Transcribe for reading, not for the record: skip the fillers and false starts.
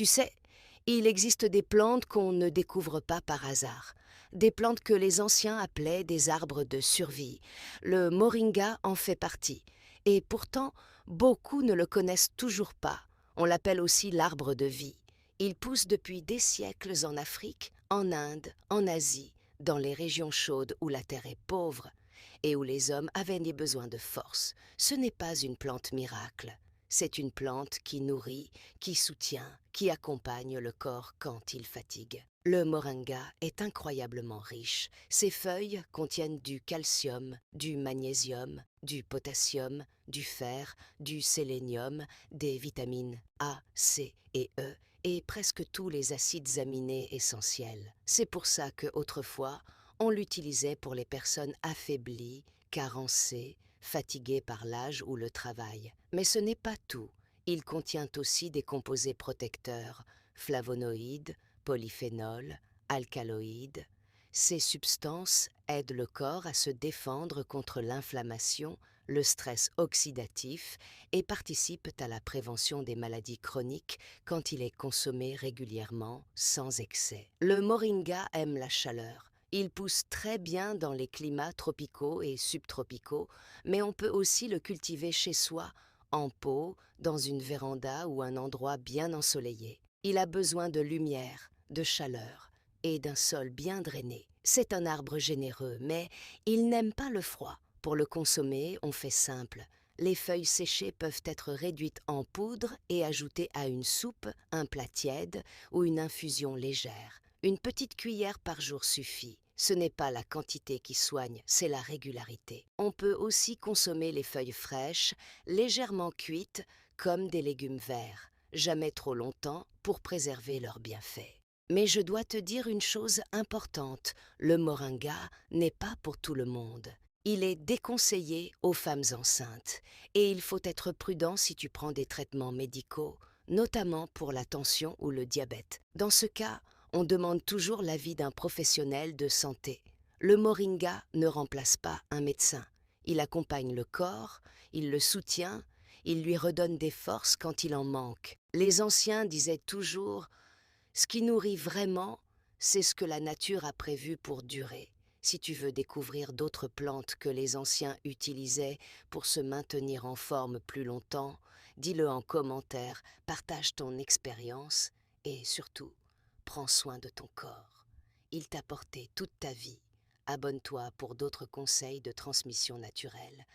Tu sais, il existe des plantes qu'on ne découvre pas par hasard. Des plantes que les anciens appelaient des arbres de survie. Le moringa en fait partie. Et pourtant, beaucoup ne le connaissent toujours pas. On l'appelle aussi l'arbre de vie. Il pousse depuis des siècles en Afrique, en Inde, en Asie, dans les régions chaudes où la terre est pauvre et où les hommes avaient des besoins de force. Ce n'est pas une plante miracle. C'est une plante qui nourrit, qui soutient, qui accompagne le corps quand il fatigue. Le moringa est incroyablement riche. Ses feuilles contiennent du calcium, du magnésium, du potassium, du fer, du sélénium, des vitamines A, C et E et presque tous les acides aminés essentiels. C'est pour ça que autrefois, on l'utilisait pour les personnes affaiblies, carencées, fatiguées par l'âge ou le travail. Mais ce n'est pas tout. Il contient aussi des composés protecteurs, flavonoïdes, polyphénols, alcaloïdes. Ces substances aident le corps à se défendre contre l'inflammation, le stress oxydatif et participent à la prévention des maladies chroniques quand il est consommé régulièrement, sans excès. Le moringa aime la chaleur. Il pousse très bien dans les climats tropicaux et subtropicaux, mais on peut aussi le cultiver chez soi, en pot, dans une véranda ou un endroit bien ensoleillé. Il a besoin de lumière, de chaleur et d'un sol bien drainé. C'est un arbre généreux, mais il n'aime pas le froid. Pour le consommer, on fait simple. Les feuilles séchées peuvent être réduites en poudre et ajoutées à une soupe, un plat tiède ou une infusion légère. Une petite cuillère par jour suffit. Ce n'est pas la quantité qui soigne, c'est la régularité. On peut aussi consommer les feuilles fraîches, légèrement cuites, comme des légumes verts, jamais trop longtemps pour préserver leurs bienfaits. Mais je dois te dire une chose importante, le moringa n'est pas pour tout le monde. Il est déconseillé aux femmes enceintes et il faut être prudent si tu prends des traitements médicaux, notamment pour la tension ou le diabète. Dans ce cas, on demande toujours l'avis d'un professionnel de santé. Le moringa ne remplace pas un médecin. Il accompagne le corps, il le soutient, il lui redonne des forces quand il en manque. Les anciens disaient toujours « Ce qui nourrit vraiment, c'est ce que la nature a prévu pour durer ». Si tu veux découvrir d'autres plantes que les anciens utilisaient pour se maintenir en forme plus longtemps, dis-le en commentaire, partage ton expérience et surtout, prends soin de ton corps. Il t'a porté toute ta vie. Abonne-toi pour d'autres conseils de transmission naturelle.